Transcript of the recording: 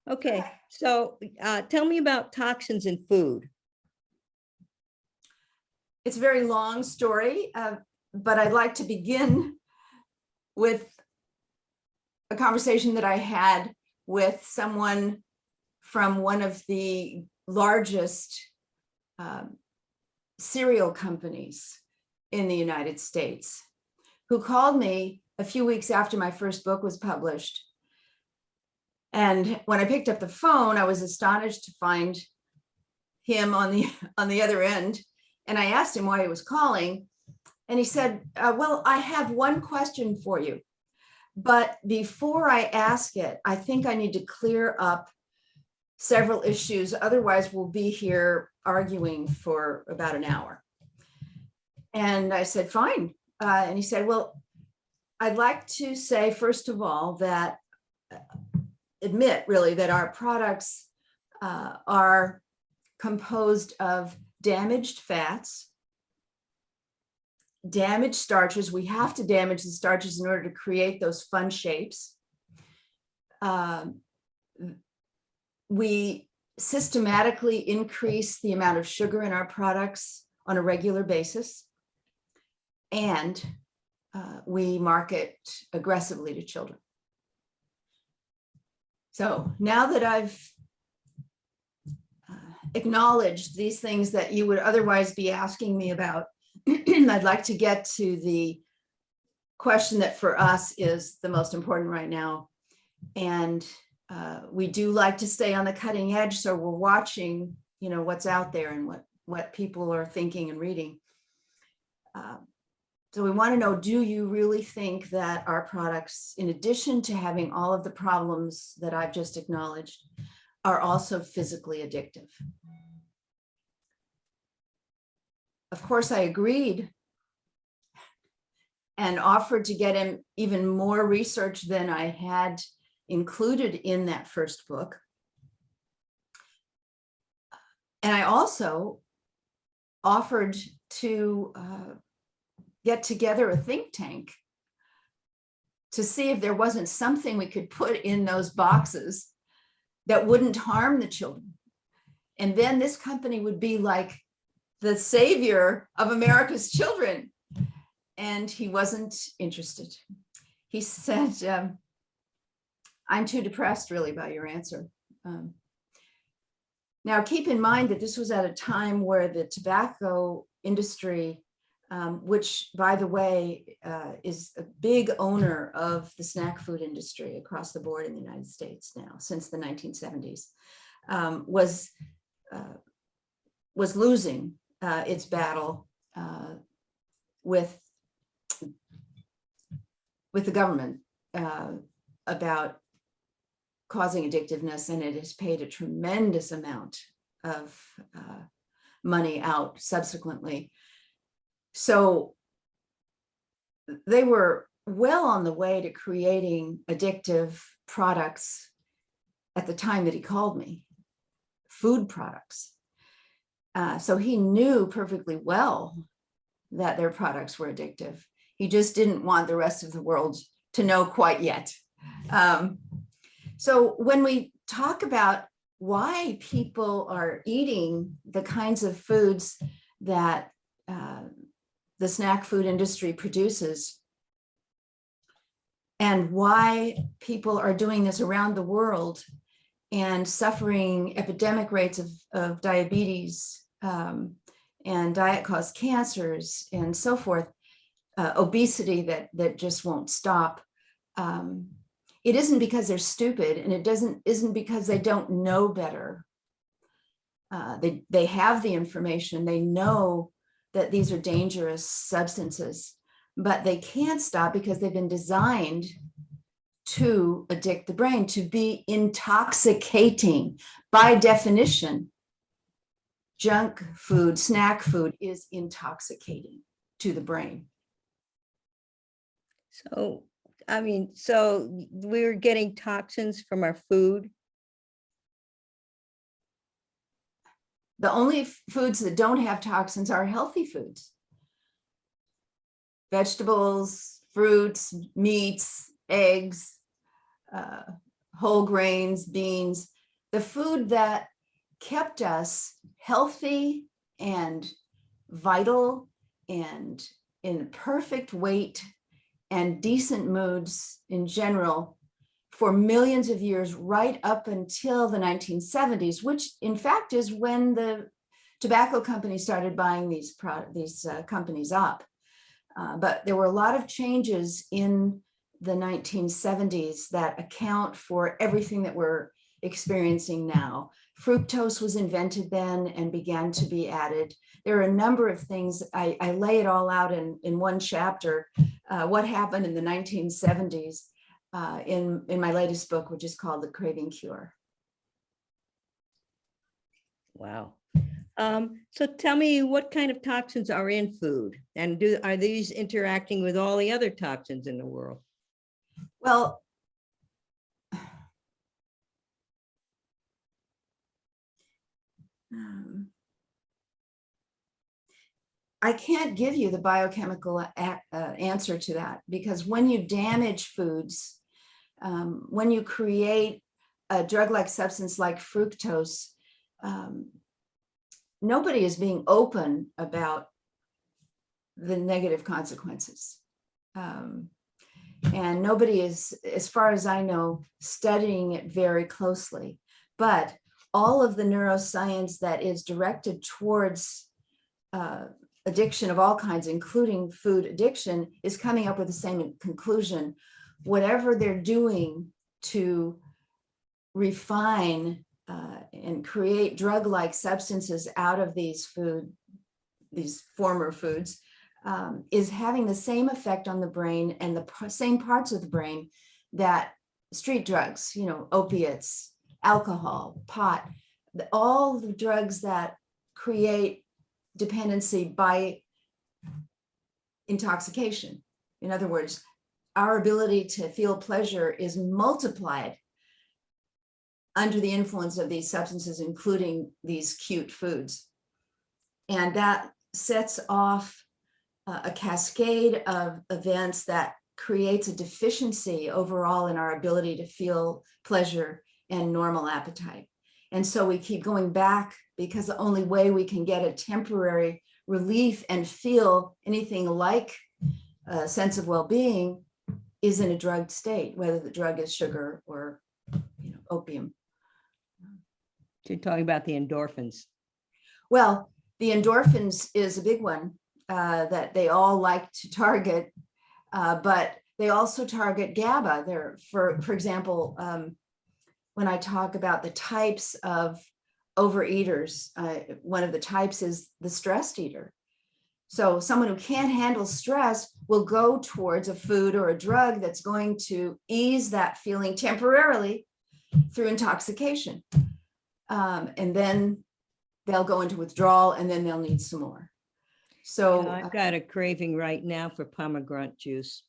Okay, so tell me about toxins in food. It's a very long story, but I'd like to begin with a conversation that I had with someone from one of the largest cereal companies in the United States, who called me a few weeks after my first book was published. And when I picked up the phone, I was astonished to find him on the other end. And I asked him why he was calling. And he said, well, I have one question for you. But before I ask it, I think I need to clear up several issues. Otherwise, we'll be here arguing for about an hour. And I said, fine. And he said, well, I'd like to say, first of all, that admit really that our products are composed of damaged fats, damaged starches. We have to damage the starches in order to create those fun shapes. We systematically increase the amount of sugar in our products on a regular basis. And we market aggressively to children. So now that I've acknowledged these things that you would otherwise be asking me about, I'd like to get to the question that for us is the most important right now. And we do like to stay on the cutting edge. So we're watching, what's out there and what people are thinking and reading. So we want to know, do you really think that our products, in addition to having all of the problems that I've just acknowledged, are also physically addictive? Of course, I agreed and offered to get him even more research than I had included in that first book. And I also offered to get together a think tank to see if there wasn't something we could put in those boxes that wouldn't harm the children. And then this company would be like the savior of America's children. And he wasn't interested. He said, I'm too depressed really by your answer. Now keep in mind that this was at a time where the tobacco industry, which, by the way, is a big owner of the snack food industry across the board in the United States now since the 1970s, was losing its battle with the government about causing addictiveness, and it has paid a tremendous amount of money out subsequently. So they were well on the way to creating addictive products at the time that he called me, food products. So he knew perfectly well that their products were addictive. He just didn't want the rest of the world to know quite yet. So when we talk about why people are eating the kinds of foods that the snack food industry produces, and why people are doing this around the world and suffering epidemic rates of diabetes and diet-caused cancers and so forth, obesity that just won't stop. It isn't because they're stupid, and it isn't because they don't know better. They have the information, they know that these are dangerous substances, but they can't stop because they've been designed to addict the brain, to be intoxicating. By definition, junk food, snack food is intoxicating to the brain. So, so we're getting toxins from our food? The only foods that don't have toxins are healthy foods. Vegetables, fruits, meats, eggs, whole grains, beans. the food that kept us healthy and vital and in perfect weight and decent moods in general for millions of years, right up until the 1970s, which in fact is when the tobacco companies started buying these companies up. But there were a lot of changes in the 1970s that account for everything that we're experiencing now. Fructose was invented then and began to be added. There are a number of things. I lay it all out in one chapter, what happened in the 1970s in my latest book, which is called The Craving Cure. Wow. So tell me, what kind of toxins are in food, and are these interacting with all the other toxins in the world? Well, I can't give you the biochemical answer to that, because when you damage foods, when you create a drug-like substance like fructose, nobody is being open about the negative consequences. And nobody is, as far as I know, studying it very closely. But all of the neuroscience that is directed towards addiction of all kinds, including food addiction, is coming up with the same conclusion. Whatever they're doing to refine and create drug-like substances out of these former foods, is having the same effect on the brain and the same parts of the brain that street drugs, opiates, alcohol, pot, all the drugs that create dependency by intoxication. In other words, our ability to feel pleasure is multiplied under the influence of these substances, including these cute foods. And that sets off a cascade of events that creates a deficiency overall in our ability to feel pleasure and normal appetite. And so we keep going back, because the only way we can get a temporary relief and feel anything like a sense of well-being is in a drugged state, whether the drug is sugar or opium. You're talking about the endorphins. Well, the endorphins is a big one that they all like to target, but they also target GABA. For example, when I talk about the types of overeaters, one of the types is the stressed eater. So someone who can't handle stress will go towards a food or a drug that's going to ease that feeling temporarily through intoxication. And then they'll go into withdrawal, and then they'll need some more. So I've got a craving right now for pomegranate juice.